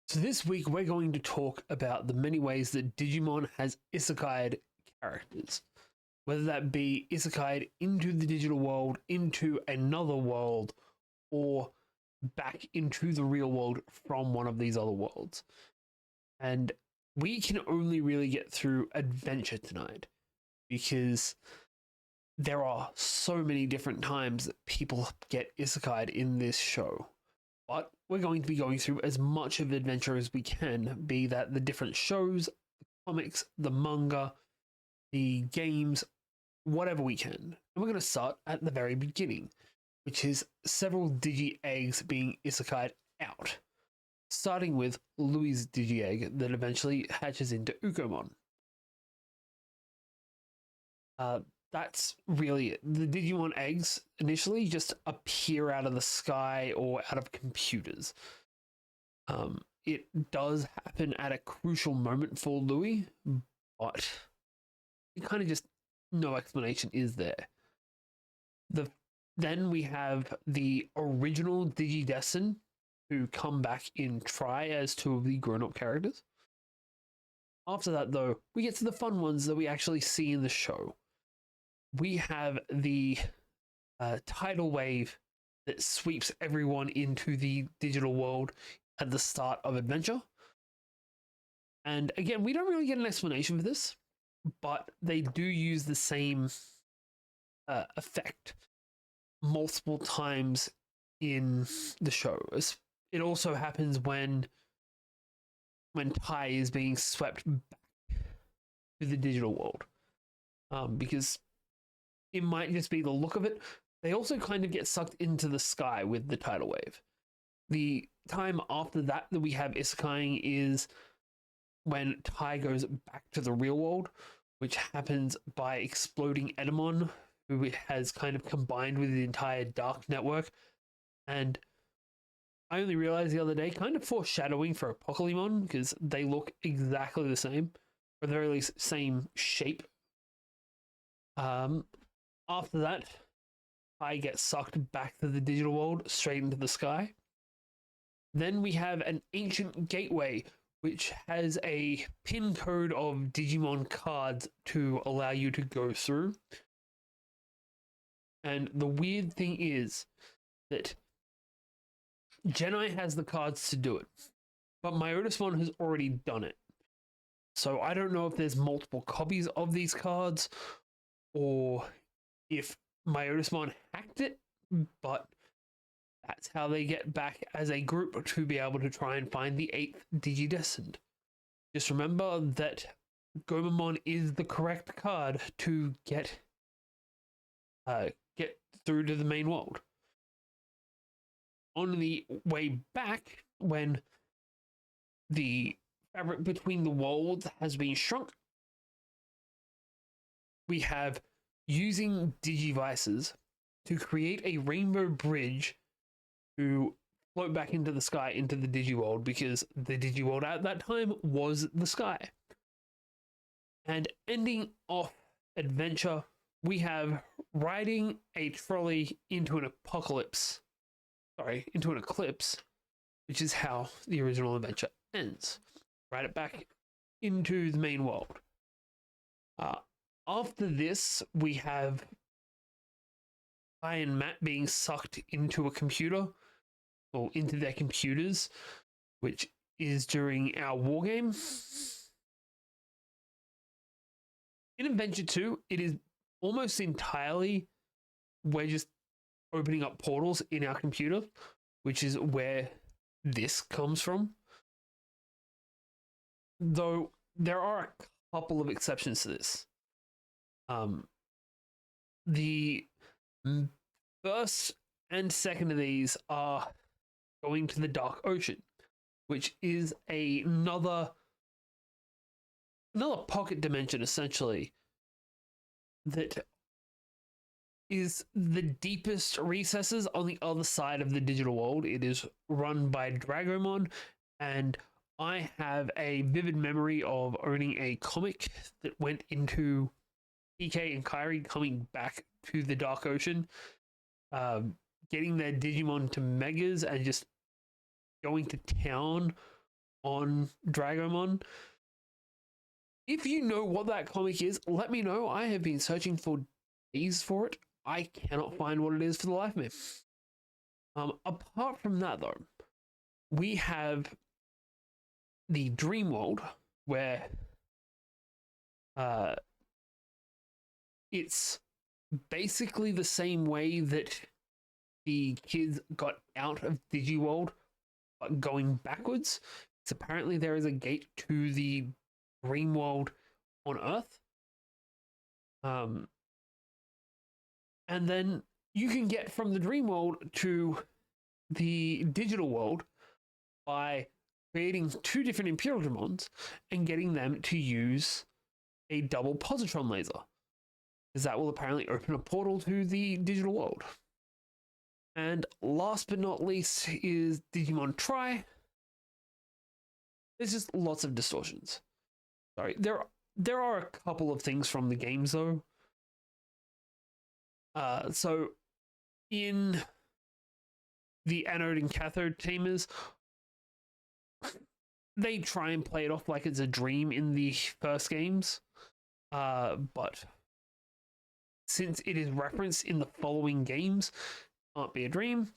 So this week we're going to talk about the many ways that Digimon has isekai'd characters. Whether that be isekai'd into the digital world, into another world, or back into the real world from one of these other worlds. And we can only really get through Adventure tonight because there are so many different times that people get isekai'd in this show. But we're going to be going through as much of Adventure as we can, be that the different shows, the comics, the manga, the games, whatever we can. And we're going to start at the very beginning, which is several Digi eggs being isekai'd out, starting with Louis' Digi egg that eventually hatches into Ukomon. That's really it. The Digimon eggs initially just appear out of the sky or out of computers. It does happen at a crucial moment for Louis, but it kind of just no explanation is there. Then we have the original DigiDestined who come back in Try as two of the grown-up characters. After that, though, we get to the fun ones that we actually see in the show. We have the tidal wave that sweeps everyone into the digital world at the start of Adventure. And again, we don't really get an explanation for this, but they do use the same effect multiple times in the show. It also happens when Tai is being swept back to the digital world. Because it might just be the look of it. They also kind of get sucked into the sky with the tidal wave. The time after that we have isekaiing is when Tai goes back to the real world, which happens by exploding Edamon, who has kind of combined with the entire Dark Network. And I only realized the other day, kind of foreshadowing for Apocalypse, because they look exactly the same, or at the very least, same shape. After that, I get sucked back to the digital world, straight into the sky. Then we have an ancient gateway, which has a pin code of Digimon cards to allow you to go through. And the weird thing is that Genai has the cards to do it, but Myotismon has already done it. So I don't know if there's multiple copies of these cards, or if Myotismon hacked it, but that's how they get back as a group to be able to try and find the 8th DigiDestined. Just remember that Gomamon is the correct card to get through to the main world. On the way back, when the fabric between the worlds has been shrunk, we have using Digivices to create a rainbow bridge to float back into the sky, into the Digiworld, because the Digiworld at that time was the sky. And ending off Adventure, we have riding a trolley into an eclipse, which is how the original Adventure ends. Ride it back into the main world. After this, we have Tai and Matt being sucked into a computer, or into their computers, which is during our war game. In Adventure 2, it is almost entirely we're just opening up portals in our computer, which is where this comes from. Though there are a couple of exceptions to this. The first and second of these are going to the Dark Ocean, which is another pocket dimension, essentially, that is the deepest recesses on the other side of the digital world. It is run by Dragomon, and I have a vivid memory of owning a comic that went into PK and Kairi coming back to the Dark Ocean, getting their Digimon to Megas and just going to town on Dragomon. If you know what that comic is, let me know. I have been searching for days for it. I cannot find what it is for the life of me. Apart from that, though, we have the dream world where it's basically the same way that the kids got out of Digiworld, but going backwards. So apparently there is a gate to the dream world on Earth. And then you can get from the dream world to the digital world by creating 2 different Imperial Digimons and getting them to use a double positron laser, because that will apparently open a portal to the digital world. And last but not least is Digimon Tri. There's just lots of distortions. Sorry, there are a couple of things from the games though. So in the anode and cathode Tamers, they try and play it off like it's a dream in the first games. But since it is referenced in the following games, it can't be a dream.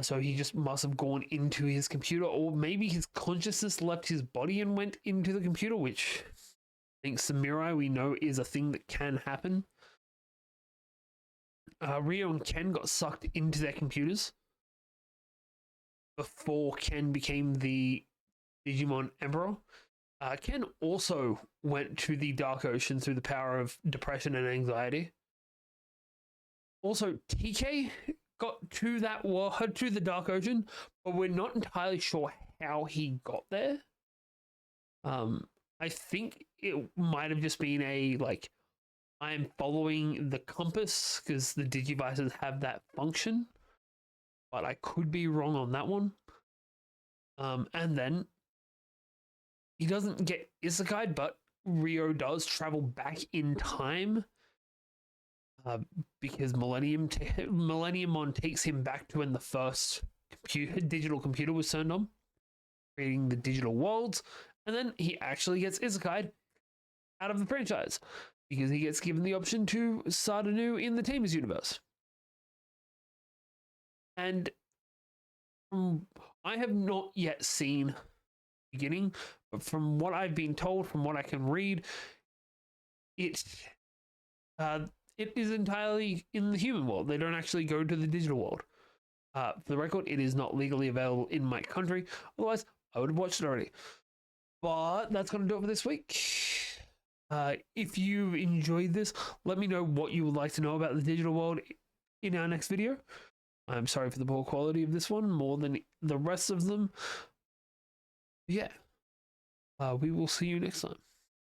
So he just must have gone into his computer, or maybe his consciousness left his body and went into the computer, which thanks to Mirai, we know is a thing that can happen. Rio and Ken got sucked into their computers before Ken became the Digimon Emperor. Ken also went to the Dark Ocean through the power of depression and anxiety. Also, TK got to that world, to the Dark Ocean, but we're not entirely sure how he got there. I think it might have just been a, like, I'm following the compass, because the Digivices have that function, but I could be wrong on that one. And then he doesn't get isekai'd, but Rio does travel back in time, because Millenniumon takes him back to when the first digital computer was turned on, creating the digital worlds, and then he actually gets isekai'd out of the franchise, because he gets given the option to start anew in the Tamers universe. And I have not yet seen the beginning, but from what I've been told, from what I can read, it is entirely in the human world. They don't actually go to the digital world. For the record, it is not legally available in my country. Otherwise, I would have watched it already. But that's going to do it for this week. If you've enjoyed this, let me know what you would like to know about the digital world in our next video. I'm sorry for the poor quality of this one, more than the rest of them. Yeah. We will see you next time.